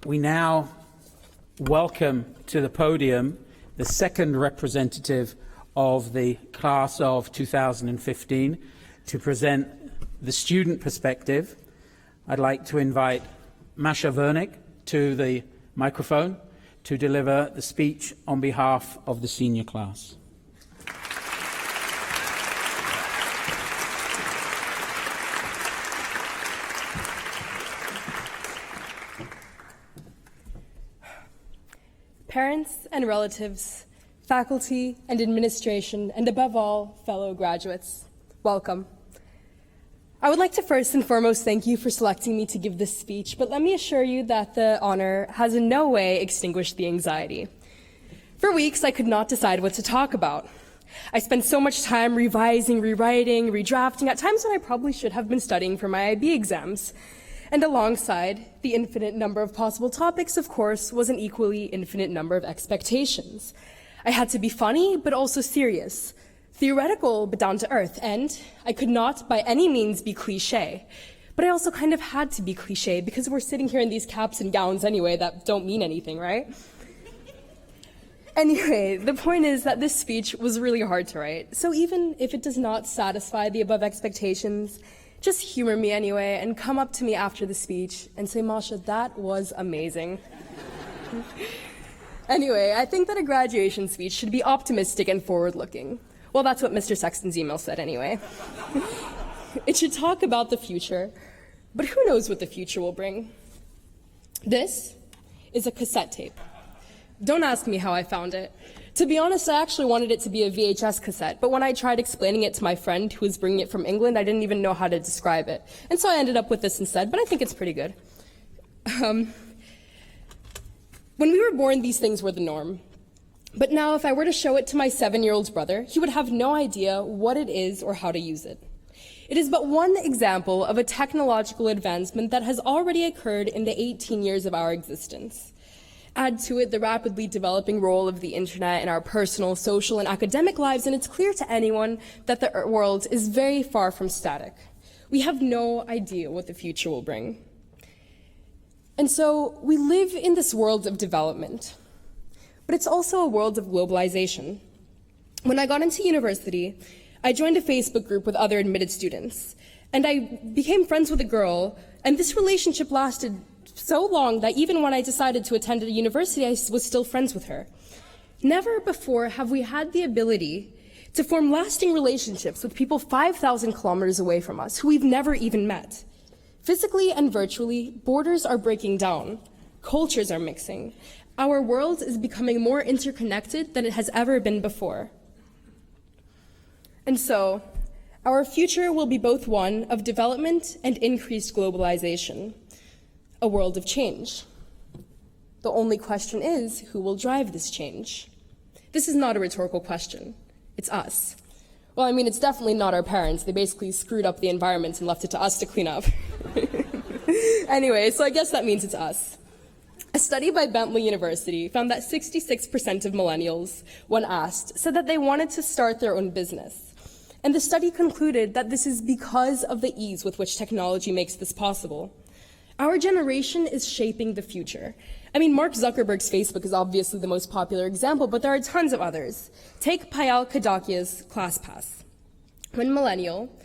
We now welcome to the podium the second representative of the class of 2015 to present the student perspective. I'd like to invite Masha Vernik to the microphone to deliver the speech on behalf of the senior class. Parents and relatives, faculty and administration, and above all, fellow graduates, welcome. I would like to first and foremost thank you for selecting me to give this speech, but let me assure you that the honor has in no way extinguished the anxiety. For weeks, I could not decide what to talk about. I spent so much time revising, rewriting, redrafting, at times when I probably should have been studying for my IB exams. And alongside the infinite number of possible topics, of course, was an equally infinite number of expectations. I had to be funny, but also serious, theoretical, but down to earth, and I could not by any means be cliche. But I also kind of had to be cliche because we're sitting here in these caps and gowns anyway that don't mean anything, right? Anyway, the point is that this speech was really hard to write. So even if it does not satisfy the above expectations, just humor me anyway and come up to me after the speech and say, Masha, that was amazing. Anyway, I think that a graduation speech should be optimistic and forward-looking. Well, that's what Mr. Sexton's email said anyway. It should talk about the future, but who knows what the future will bring? This is a cassette tape. Don't ask me how I found it. To be honest, I actually wanted it to be a VHS cassette, but when I tried explaining it to my friend who was bringing it from England, I didn't even know how to describe it. And so I ended up with this instead, but I think it's pretty good. When we were born, these things were the norm. But now, if I were to show it to my 7-year-old brother, he would have no idea what it is or how to use it. It is but one example of a technological advancement that has already occurred in the 18 years of our existence. Add to it the rapidly developing role of the internet in our personal, social, and academic lives, and it's clear to anyone that the world is very far from static. We have no idea what the future will bring. And so we live in this world of development, but it's also a world of globalization. When I got into university, I joined a Facebook group with other admitted students, and I became friends with a girl, and this relationship lasted so long that even when I decided to attend a university, I was still friends with her. Never before have we had the ability to form lasting relationships with people 5,000 kilometers away from us who we've never even met. Physically and virtually, borders are breaking down, cultures are mixing. Our world is becoming more interconnected than it has ever been before. And so, our future will be both one of development and increased globalization. A world of change. The only question is, who will drive this change? This is not a rhetorical question. It's us. Well, I mean, it's definitely not our parents. They basically screwed up the environment and left it to us to clean up. Anyway, so I guess that means it's us. A study by Bentley University found that 66% of millennials, when asked, said that they wanted to start their own business. And the study concluded that this is because of the ease with which technology makes this possible. Our generation is shaping the future. I mean, Mark Zuckerberg's Facebook is obviously the most popular example, but there are tons of others. Take Payal Kadakia's ClassPass. When millennial,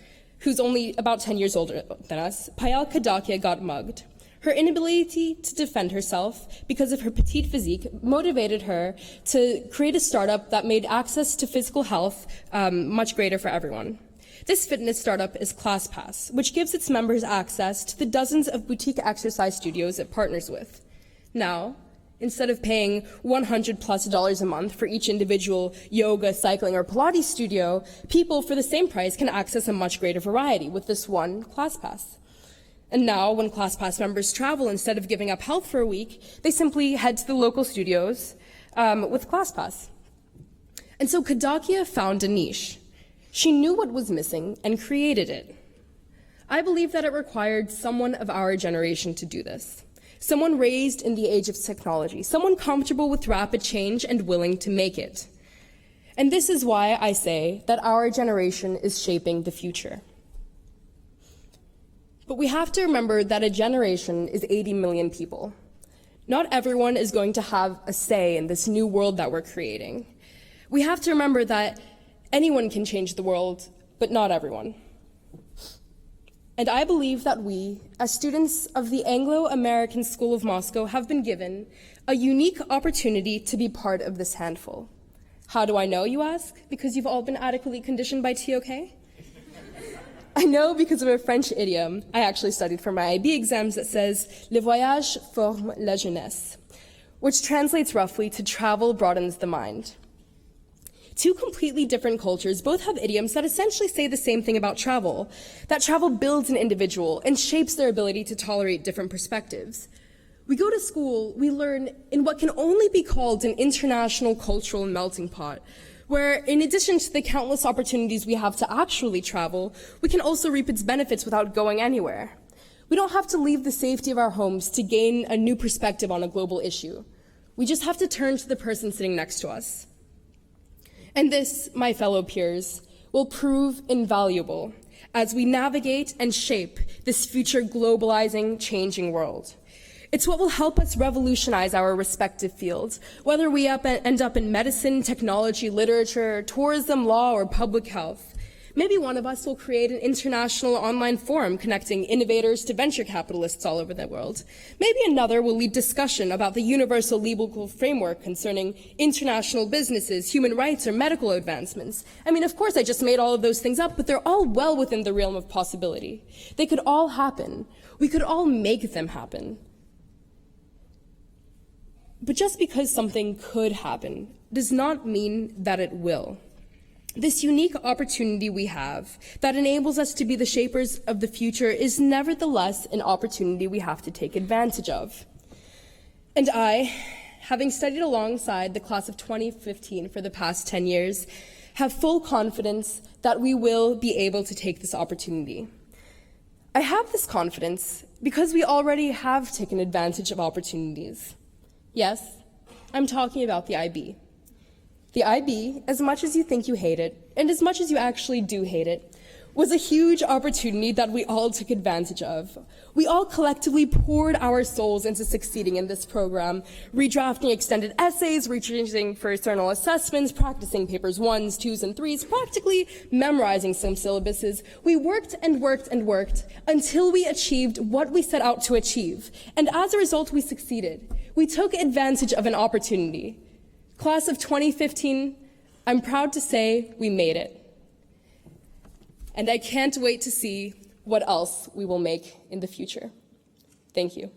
who's only about 10 years older than us, Payal Kadakia got mugged. Her inability to defend herself because of her petite physique motivated her to create a startup that made access to physical health much greater for everyone. This fitness startup is ClassPass, which gives its members access to the dozens of boutique exercise studios it partners with. Now, instead of paying $100+ a month for each individual yoga, cycling, or Pilates studio, people for the same price can access a much greater variety with this one ClassPass. And now, when ClassPass members travel, instead of giving up health for a week, they simply head to the local studios with ClassPass. And so Kadakia found a niche. She knew what was missing and created it. I believe that it required someone of our generation to do this. Someone raised in the age of technology, someone comfortable with rapid change and willing to make it. And this is why I say that our generation is shaping the future. But we have to remember that a generation is 80 million people. Not everyone is going to have a say in this new world that we're creating. We have to remember that anyone can change the world, but not everyone. And I believe that we, as students of the Anglo-American School of Moscow, have been given a unique opportunity to be part of this handful. How do I know, you ask? Because you've all been adequately conditioned by TOK? I know because of a French idiom I actually studied for my IB exams that says, "Le voyage forme la jeunesse," which translates roughly to "travel broadens the mind." Two completely different cultures both have idioms that essentially say the same thing about travel, that travel builds an individual and shapes their ability to tolerate different perspectives. We go to school, we learn in what can only be called an international cultural melting pot, where in addition to the countless opportunities we have to actually travel, we can also reap its benefits without going anywhere. We don't have to leave the safety of our homes to gain a new perspective on a global issue. We just have to turn to the person sitting next to us. And this, my fellow peers, will prove invaluable as we navigate and shape this future globalizing, changing world. It's what will help us revolutionize our respective fields, whether we end up in medicine, technology, literature, tourism, law, or public health. Maybe one of us will create an international online forum connecting innovators to venture capitalists all over the world. Maybe another will lead discussion about the universal legal framework concerning international businesses, human rights, or medical advancements. I mean, of course, I just made all of those things up, but they're all well within the realm of possibility. They could all happen. We could all make them happen. But just because something could happen does not mean that it will. This unique opportunity we have that enables us to be the shapers of the future is nevertheless an opportunity we have to take advantage of. And I, having studied alongside the class of 2015 for the past 10 years, have full confidence that we will be able to take this opportunity. I have this confidence because we already have taken advantage of opportunities. Yes, I'm talking about the IB. The IB, as much as you think you hate it, and as much as you actually do hate it, was a huge opportunity that we all took advantage of. We all collectively poured our souls into succeeding in this program, redrafting extended essays, reaching for external assessments, practicing papers 1s, 2s, and 3s, practically memorizing some syllabuses. We worked and worked and worked until we achieved what we set out to achieve. And as a result, we succeeded. We took advantage of an opportunity. Class of 2015, I'm proud to say we made it. And I can't wait to see what else we will make in the future. Thank you.